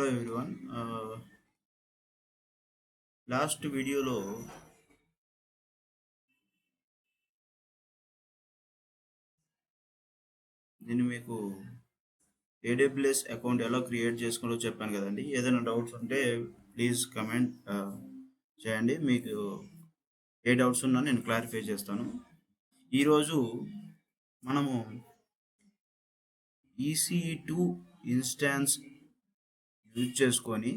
Hello everyone. Last వీడియోలో నేను మీకు ఏడబ్ల్యూఎస్ అకౌంట్ ఎలా క్రియేట్ చేసుకోవాలో చెప్పాను కదండి. ఏదైనా డౌట్స్ ఉంటే ప్లీజ్ కమెంట్ చేయండి. మీకు ఏ డౌట్స్ ఉన్నా నేను క్లారిఫై చేస్తాను. ఈరోజు మనము EC2 ఇన్స్టాన్స్ యూజ్ చేసుకొని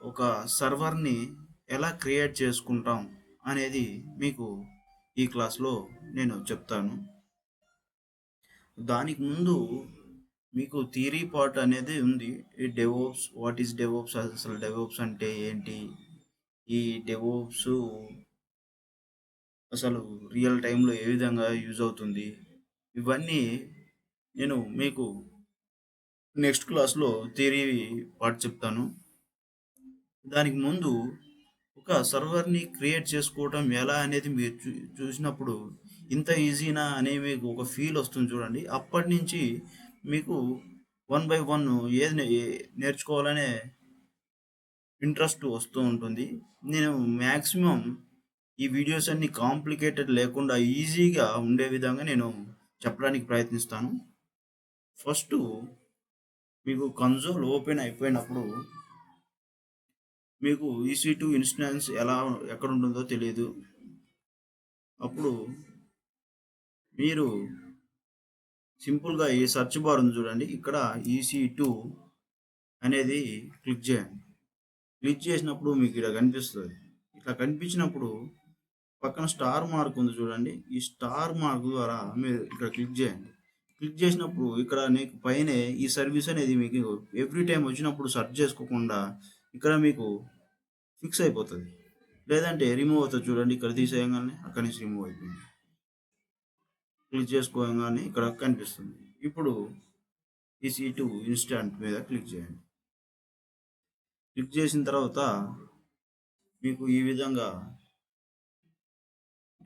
ఒక సర్వర్ని ఎలా క్రియేట్ చేసుకుంటాం అనేది మీకు ఈ క్లాస్లో నేను చెప్తాను. దానికి ముందు మీకు థియరీ పార్ట్ అనేది ఉంది. ఈ డెవోప్స్, వాట్ ఈస్ డెవోప్స్, అసలు డెవోప్స్ అంటే ఏంటి, ఈ డెవోప్స్ అసలు రియల్ టైంలో ఏ విధంగా యూజ్ అవుతుంది, ఇవన్నీ నేను మీకు నెక్స్ట్ క్లాస్లో థియరీ పార్ట్ చెప్తాను. దానికి ముందు ఒక సర్వర్ని క్రియేట్ చేసుకోవటం ఎలా అనేది మీరు చూసినప్పుడు ఇంత ఈజీనా అనే మీకు ఒక ఫీల్ వస్తుంది చూడండి. అప్పటి నుంచి మీకు 1 బై 1 ఏది నేర్చుకోవాలనే ఇంట్రెస్ట్ వస్తూ ఉంటుంది. నేను మ్యాక్సిమం ఈ వీడియోస్ అన్ని కాంప్లికేటెడ్ లేకుండా ఈజీగా ఉండే విధంగా నేను చెప్పడానికి ప్రయత్నిస్తాను. ఫస్ట్ మీకు కన్సోల్ ఓపెన్ అయిపోయినప్పుడు మీకు EC2 ఇన్స్టాన్స్ ఎక్కడ ఉంటుందో తెలియదు. అప్పుడు మీరు సింపుల్గా ఈ సెర్చ్ బార్ ఉంది చూడండి, ఇక్కడ EC2 అనేది క్లిక్ చేయండి. క్లిక్ చేసినప్పుడు మీకు ఇక్కడ కనిపిస్తుంది. ఇట్లా కనిపించినప్పుడు పక్కన స్టార్ మార్క్ ఉంది చూడండి, ఈ స్టార్ మార్క్ ద్వారా మీరు ఇక్కడ క్లిక్ చేయండి. క్లిక్ చేసినప్పుడు ఇక్కడ మీకు పైనే ఈ సర్వీస్ అనేది మీకు ఎవ్రీ టైం వచ్చినప్పుడు సెర్చ్ చేసుకోకుండా ఇక్కడ మీకు ఫిక్స్ అయిపోతుంది. లేదంటే రిమూవ్ అవుతుంది చూడండి, ఇక్కడ తీసేయగానే అక్కడి నుంచి రిమూవ్ అయిపోయింది. క్లిక్ చేసుకోగానే ఇక్కడ కనిపిస్తుంది. ఇప్పుడు EC2 ఇన్స్టాంట్ మీద క్లిక్ చేయండి. క్లిక్ చేసిన తర్వాత మీకు ఈ విధంగా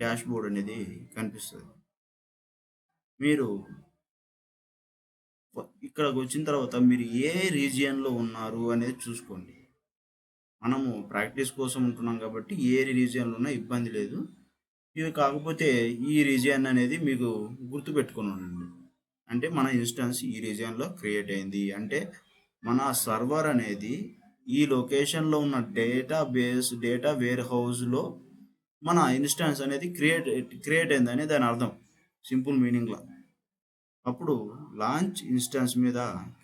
డాష్ బోర్డ్ అనేది కనిపిస్తుంది. మీరు ఇక్కడికి వచ్చిన తర్వాత మీరు ఏ రీజియన్లో ఉన్నారు అనేది చూసుకోండి. మనము ప్రాక్టీస్ కోసం ఉంటున్నాం కాబట్టి ఏ రీజియన్లో ఉన్నా ఇబ్బంది లేదు. ఇవి కాకపోతే ఈ రీజియన్ అనేది మీకు గుర్తుపెట్టుకుని ఉండండి. అంటే మన ఇన్స్టాన్స్ ఈ రీజియన్లో క్రియేట్ అయింది అంటే మన సర్వర్ అనేది ఈ లొకేషన్లో ఉన్న డేటా వేర్ హౌస్లో మన ఇన్స్టాన్స్ అనేది క్రియేట్ అయిందని దాని అర్థం, సింపుల్ మీనింగ్లో. అప్పుడు లాంచ్ ఇన్స్టాన్స్ మీద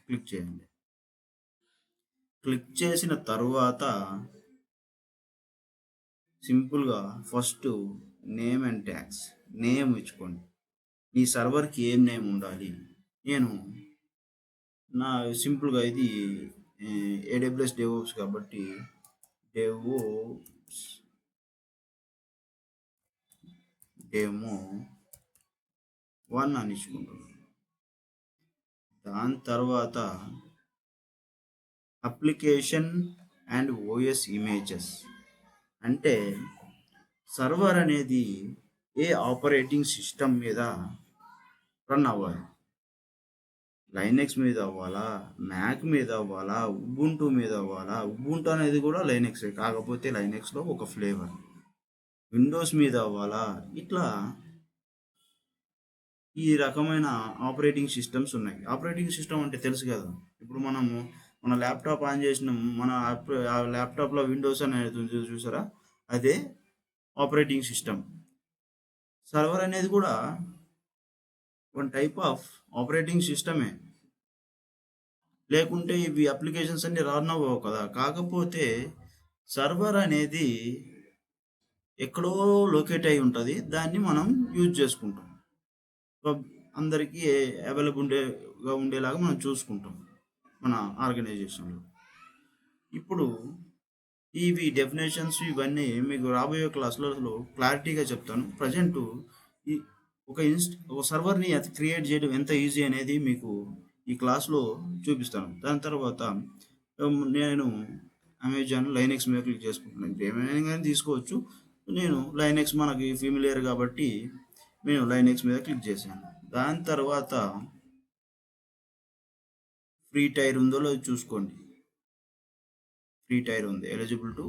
క్లిక్ చేయండి. క్లిక్ చేసిన తర్వాత సింపుల్గా first name and tags name ఇచ్చుకోండి. ఈ సర్వర్కి ఏం నేమ్ ఉండాలి? నేను నా సింపుల్గా ఇది AWS డెవోప్స్ కాబట్టి డెవోప్స్ డెమో 1 అని ఇచ్చుకుంటున్నాను. దాని తర్వాత అప్లికేషన్ అండ్ OS ఇమేజెస్ అంటే సర్వర్ అనేది ఏ ఆపరేటింగ్ సిస్టమ్ మీద రన్ అవ్వాలి. లైనెక్స్ మీద అవ్వాలా, మ్యాక్ మీద అవ్వాలా, ఉబుంటూ మీద అవ్వాలా. ఉబుంటూ అనేది కూడా లైనెక్సే, కాకపోతే లైనెక్స్లో ఒక ఫ్లేవర్. విండోస్ మీద అవ్వాలా. ఇట్లా ఈ రకమైన ఆపరేటింగ్ సిస్టమ్స్ ఉన్నాయి. ఆపరేటింగ్ సిస్టమ్ అంటే తెలుసు కదా, ఇప్పుడు మన ల్యాప్టాప్ ఆన్ చేసిన మన ల్యాప్టాప్లో విండోస్ అనేది చూసారా, అదే ఆపరేటింగ్ సిస్టమ్. సర్వర్ అనేది కూడా వన్ టైప్ ఆఫ్ ఆపరేటింగ్ సిస్టమే, లేకుంటే ఇవి అప్లికేషన్స్ అన్ని రన్ అవ్వవు కదా. కాకపోతే సర్వర్ అనేది ఎక్కడో లొకేట్ అయి ఉంటుంది, దాన్ని మనం యూజ్ చేసుకుంటాం. అందరికీ అవైలబుల్గా ఉండేలాగా మనం చూసుకుంటాం మన ఆర్గనైజేషన్లో. ఇప్పుడు ఇవి డెఫినేషన్స్ ఇవన్నీ మీకు రాబోయే క్లాసులలో క్లారిటీగా చెప్తాను. ప్రజెంట్ ఈ ఒక సర్వర్ని అది క్రియేట్ చేయడం ఎంత ఈజీ అనేది మీకు ఈ క్లాస్లో చూపిస్తాను. దాని తర్వాత నేను అమెజాన్ లైనెక్స్ మీద క్లిక్ చేసుకుంటున్నాను. ఏమైనా కానీ తీసుకోవచ్చు. నేను లైనెక్స్ మనకి ఫెమిలియర్ కాబట్టి నేను లైనెక్స్ మీద క్లిక్ చేశాను. దాని తర్వాత ఫ్రీ టైర్ ఉందో లేదో చూసుకోండి. ఫ్రీ టైర్ ఉంది, ఎలిజిబుల్ టు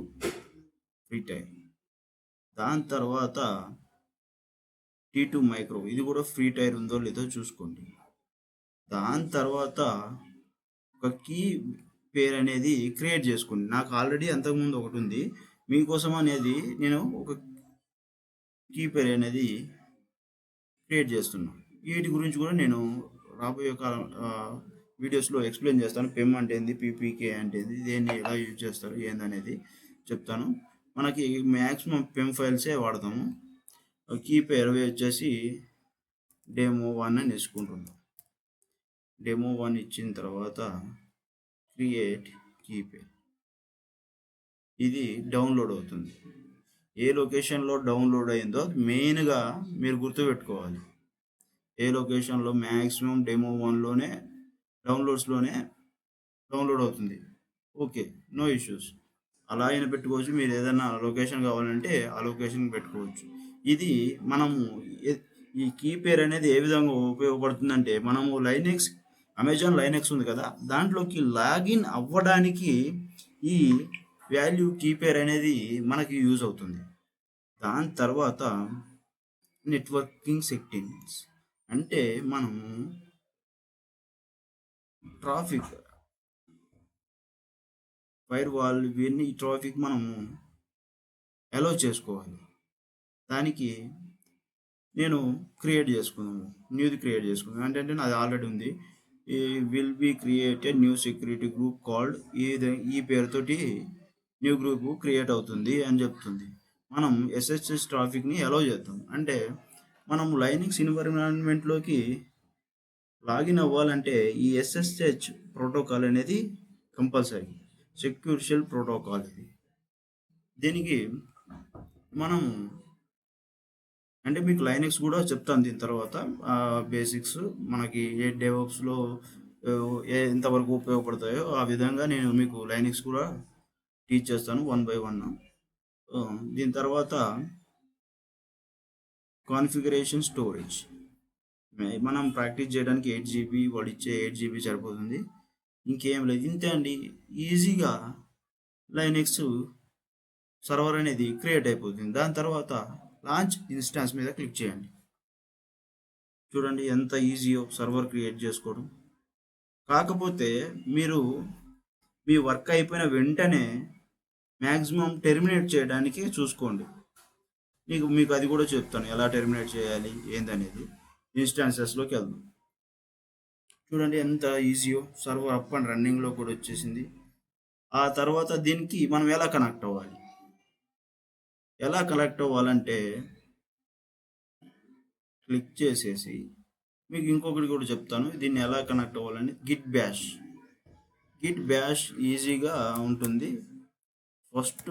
ఫ్రీ టైర్. దాని తర్వాత T2 మైక్రో, ఇది కూడా ఫ్రీ టైర్ ఉందో లేదో చూసుకోండి. దాని తర్వాత ఒక కీ పేరు అనేది క్రియేట్ చేసుకోండి. నాకు ఆల్రెడీ అంతకుముందు ఒకటి ఉంది, మీకోసం అనేది నేను ఒక కీ పేరు అనేది క్రియేట్ చేస్తున్నాను. వీటి గురించి కూడా నేను రాబోయే కాలం వీడియోస్లో ఎక్స్ప్లెయిన్ చేస్తాను. పెమ్ అంటే ఏంది, పీపీకే అంటే ఏంది, దేన్ని ఎలా యూజ్ చేస్తారు ఏందనేది చెప్తాను. మనకి మ్యాక్సిమం పెమ్ ఫైల్సే వాడతాము. కీ పేరు వచ్చేసి డెమో 1 అని వేసుకుంటున్నాం. డెమో 1 ఇచ్చిన తర్వాత క్రియేట్ కీ పేరు, ఇది డౌన్లోడ్ అవుతుంది. ఏ లొకేషన్లో డౌన్లోడ్ అయిందో మెయిన్గా మీరు గుర్తుపెట్టుకోవాలి. ఏ లొకేషన్లో మ్యాక్సిమం డెమో 1లోనే డౌన్లోడ్స్లోనే డౌన్లోడ్ అవుతుంది. Okay, no issues. అలా అయినా పెట్టుకోవచ్చు. మీరు ఏదైనా లొకేషన్ కావాలంటే ఆ లొకేషన్ పెట్టుకోవచ్చు. ఇది మనము ఈ కీ పేర్ అనేది ఏ విధంగా ఉపయోగపడుతుందంటే, మనము లైనెక్స్, అమెజాన్ లైనెక్స్ ఉంది కదా, దాంట్లోకి లాగిన్ అవ్వడానికి ఈ వాల్యూ కీ పేర్ అనేది మనకి యూజ్ అవుతుంది. దాని తర్వాత నెట్వర్కింగ్ సెట్టింగ్స్ అంటే మనము ట్రాఫిక్, ఫైర్ వాల్, ఇవన్నీ ట్రాఫిక్ మనము అలౌ చేసుకోవాలి. దానికి నేను న్యూది క్రియేట్ చేసుకున్నాను. ఏంటంటే నాది ఆల్రెడీ ఉంది. ఈ will be created new security group called, ఈ పేరుతోటి న్యూ గ్రూప్ క్రియేట్ అవుతుంది అని చెప్తుంది. మనం ఎస్ఎస్హెచ్ ట్రాఫిక్ని అలౌ చేద్దాం. అంటే మనం లైనక్స్ ఎన్విరాన్మెంట్లోకి లాగిన్ అవ్వాలంటే ఈ ఎస్ఎస్హెచ్ ప్రోటోకాల్ అనేది కంపల్సరీ, సెక్యూర్ షెల్ ప్రోటోకాల్ ఇది. దీనికి మనం అంటే మీకు లైనక్స్ కూడా చెప్తాను దీని తర్వాత బేసిక్స్, మనకి ఏ డెవలప్స్లో ఎంతవరకు ఉపయోగపడతాయో ఆ విధంగా నేను మీకు లైనక్స్ కూడా టీచ్ చేస్తాను 1 by 1. దీని తర్వాత కాన్ఫిగరేషన్ స్టోరేజ్, మనం ప్రాక్టీస్ చేయడానికి 8 GB, వాడు ఇచ్చే 8 GB సరిపోతుంది, ఇంకేం లేదు. ఇంతే అండి, ఈజీగా లైనక్స్ సర్వర్ అనేది క్రియేట్ అయిపోతుంది. దాని తర్వాత లాంచ్ ఇన్స్టాన్స్ మీద క్లిక్ చేయండి. చూడండి ఎంత ఈజీయో సర్వర్ క్రియేట్ చేసుకోవడం. కాకపోతే మీరు మీ వర్క్ అయిపోయిన వెంటనే మ్యాక్సిమం టెర్మినేట్ చేయడానికి చూసుకోండి. మీకు అది కూడా చెప్తాను, ఎలా టెర్మినేట్ చేయాలి ఏందనేది. ఇన్స్టాన్సెస్లోకి వెళ్దాం. చూడండి ఎంత ఈజీయో, సర్వర్ అప్ అండ్ రన్నింగ్లో కూడా వచ్చేసింది. ఆ తర్వాత దీనికి మనం ఎలా కనెక్ట్ అవ్వాలంటే క్లిక్ చేసేసి, మీకు ఇంకొకటి కూడా చెప్తాను దీన్ని ఎలా కనెక్ట్ అవ్వాలని. గిట్ బ్యాష్ ఈజీగా ఉంటుంది. ఫస్ట్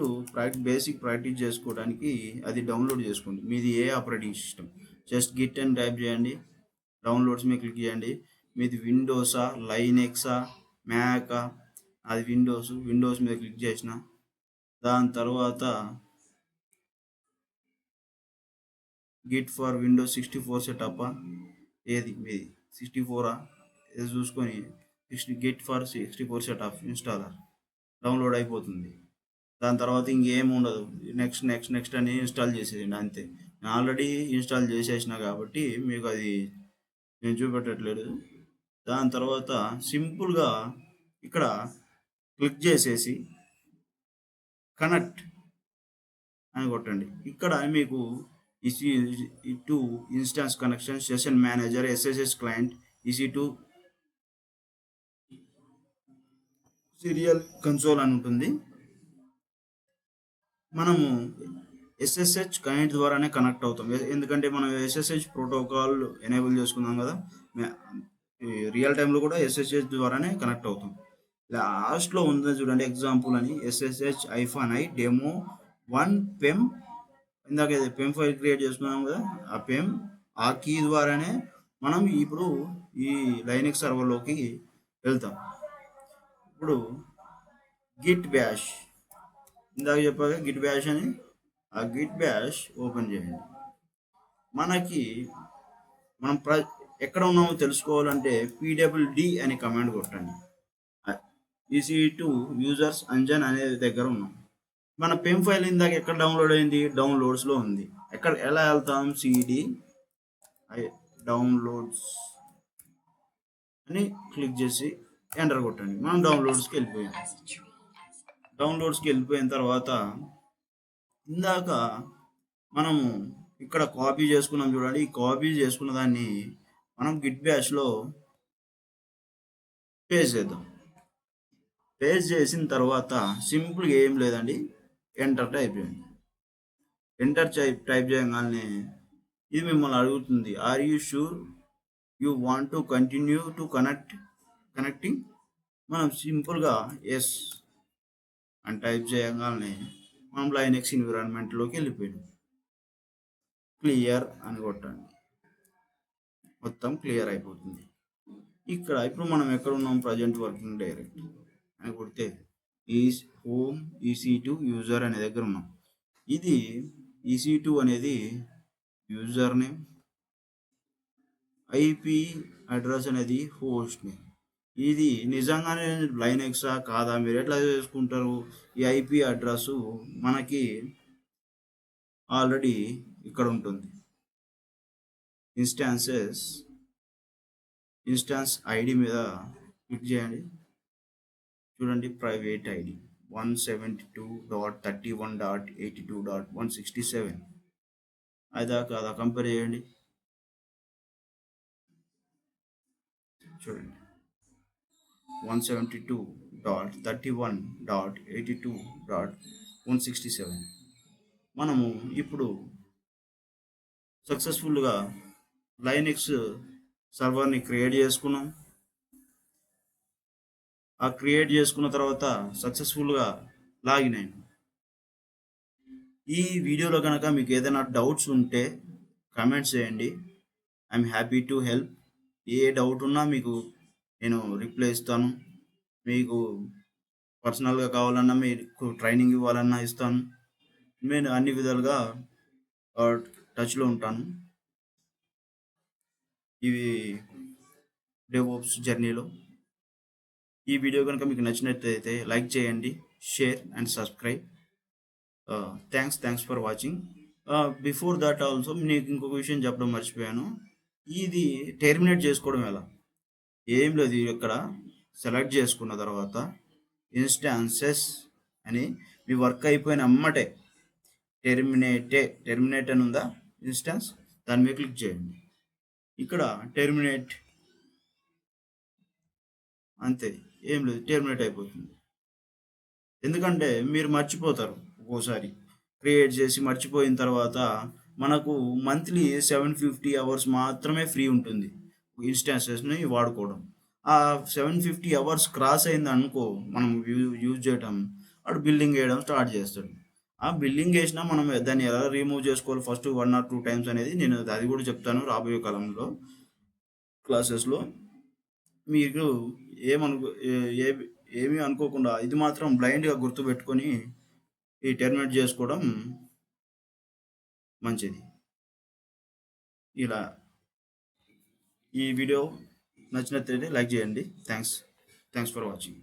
బేసిక్ ప్రాక్టీస్ చేసుకోవడానికి అది డౌన్లోడ్ చేసుకోండి. మీది ఏ ఆపరేటింగ్ సిస్టమ్, జస్ట్ గిట్ అని టైప్ చేయండి, డౌన్లోడ్స్ మీద క్లిక్ చేయండి. మీది విండోసా, లైనెక్సా, మ్యాకా? అది విండోస్ మీద క్లిక్ చేసిన దాని తర్వాత గిట్ ఫర్ విండోస్ 64 సెటప్, ఏది మీది 64 ఇది చూసుకొని Git for 64 setup installer download అయిపోతుంది. దాని తర్వాత ఇంకేం ఉండదు, నెక్స్ట్ అని ఇన్స్టాల్ చేసేయండి అంతే. నేను ఆల్రెడీ ఇన్స్టాల్ చేసేసిన కాబట్టి మీకు అది నేను చూపెట్టట్లేదు. దాని తర్వాత సింపుల్గా ఇక్కడ క్లిక్ చేసేసి కనెక్ట్ అని కొట్టండి. ఇక్కడ మీకు EC2 instance connection, session manager, SSH client, EC2 serial console అని ఉంటుంది. మనము SSH క్లయింట్ ద్వారానే కనెక్ట్ అవుతాం, ఎందుకంటే మనం SSH ప్రోటోకాల్ ఎనేబుల్ చేసుకున్నాం కదా. రియల్ టైంలో కూడా SSH ద్వారానే కనెక్ట్ అవుతాం. లాస్ట్లో ఉంది చూడండి ఎగ్జాంపుల్ అని, SSH-i డెమో 1 పెమ్, ఇందాక పెమ్ ఫైల్ క్రియేట్ చేసుకున్నాం కదా, ఆ కీ ద్వారానే మనం ఇప్పుడు ఈ లైనక్స్ సర్వర్లోకి వెళ్తాం. ఇప్పుడు గిట్ బ్యాష్, ఇందాక చెప్పాక గిట్ బ్యాష్ అని, ఆ గిట్ బ్యాష్ ఓపెన్ చేయండి. మనం ఎక్కడ ఉన్నామో తెలుసుకోవాలంటే PWD అనే కమాండ్ కొట్టండి. EC2 యూజర్స్ అంజన్ అనే దగ్గర ఉన్నాం. మన పెన్ ఫైల్ ఇందాక ఎక్కడ డౌన్లోడ్ అయింది? డౌన్లోడ్స్లో ఉంది. ఎక్కడ ఎలా వెళ్తాం? సిడి డౌన్లోడ్స్ అని క్లిక్ చేసి ఎంటర్ కొట్టండి. మనం డౌన్లోడ్స్కి వెళ్ళిపోయాం. డౌన్లోడ్స్కి వెళ్ళిపోయిన తర్వాత ఇందాక మనము ఇక్కడ కాపీ చేసుకున్నాం చూడండి. ఈ కాపీ చేసుకున్న దాన్ని మనం గిట్ బ్యాష్లో పేస్ట్ చేద్దాం. పేస్ట్ చేసిన తర్వాత సింపుల్గా ఏం లేదండి, ఎంటర్ టైప్ చేయండి. ఎంటర్ టైప్ చేయగానే ఇది మిమ్మల్ని అడుగుతుంది, are you sure you want to continue to connecting. మనం సింపుల్గా ఎస్ అని టైప్ చేయగానే మనం లైనెక్స్ ఎన్విరాన్మెంట్లోకి వెళ్ళిపోయాం. క్లియర్ అని కొట్టండి, మొత్తం క్లియర్ అయిపోతుంది. ఇక్కడ ఇప్పుడు మనం ఎక్కడ ఉన్నాం? ప్రజెంట్ వర్కింగ్ డైరెక్టరీ అని కొడితే ఈజ్ హోమ్ EC2 యూజర్ అనే దగ్గర ఉన్నాం. ఇది EC2 అనేది యూజర్ నేమ్, IP అడ్రస్ అనేది హోస్ట్ నేమ్. ఇది నిజంగానే లైనెక్సా కాదా మీరు ఎట్లా చేసుకుంటారు? ఈ IP అడ్రస్ మనకి ఆల్రెడీ ఇక్కడ ఉంటుంది. ఇన్స్టాన్స్ ఐడి మీద క్లిక్ చేయండి. చూడండి, ప్రైవేట్ ఐడి 172.31.82.167. అదా కాదా కంపేర్ చేయండి. చూడండి, 172.31.82.167. మనము ఇప్పుడు సక్సెస్ఫుల్గా లైనెక్స్ సర్వర్ని క్రియేట్ చేసుకున్నాం. ఆ క్రియేట్ చేసుకున్న తర్వాత సక్సెస్ఫుల్గా లాగిన్ అయ్యాను. ఈ వీడియోలో కనుక మీకు ఏదైనా డౌట్స్ ఉంటే కామెంట్స్ చేయండి. I'm happy to help. A doubt ఉన్నా మీకు నేను రిప్లై ఇస్తాను. మీకు పర్సనల్గా కావాలన్నా, మీకు ట్రైనింగ్ ఇవ్వాలన్నా ఇస్తాను. నేను అన్ని విధాలుగా టచ్లో ఉంటాను. ఇవి డెవోప్స్ జర్నీలో. ఈ వీడియో కనుక మీకు నచ్చినట్లయితే లైక్ చేయండి, share and subscribe. Thanks for watching. Before that also మీకు ఇంకొక విషయం చెప్పడం మర్చిపోయాను. ఇది టెర్మినేట్ చేసుకోవడం ఎలా? ఏం లేదు, ఇక్కడ సెలెక్ట్ చేసుకున్న తర్వాత ఇన్స్టాన్సెస్ అని మీ వర్క్ అయిపోయిన అమ్మటే టెర్మినేట్ అని ఉందా ఇన్స్టాన్స్, దాని మీద క్లిక్ చేయండి. ఇక్కడ టెర్మినేట్, అంతే, ఏం లేదు, టెర్మినేట్ అయిపోతుంది. ఎందుకంటే మీరు మర్చిపోతారు ఒక్కోసారి క్రియేట్ చేసి మర్చిపోయిన తర్వాత. మనకు మంత్లీ 750 అవర్స్ మాత్రమే ఫ్రీ ఉంటుంది ఇన్స్టాన్సెస్ని వాడుకోవడం. ఆ 750 అవర్స్ క్రాస్ అయింది అనుకో, మనం యూజ్ చేయటం, అటు బిల్లింగ్ వేయడం స్టార్ట్ చేస్తాడు. ఆ బిల్లింగ్ వేసినా మనం దాన్ని ఎలా రిమూవ్ చేసుకోవాలి ఫస్ట్ 1 or 2 టైమ్స్ అనేది నేను అది కూడా చెప్తాను రాబోయే కాలంలో క్లాసెస్లో. మీరు ఏమనుకో ఏమీ అనుకోకుండా ఇది మాత్రం బ్లైండ్గా గుర్తుపెట్టుకొని ఈ టెర్మినేట్ చేసుకోవడం మంచిది. ఇలా ఈ వీడియో నచ్చినట్లయితే లైక్ చేయండి. Thanks for watching.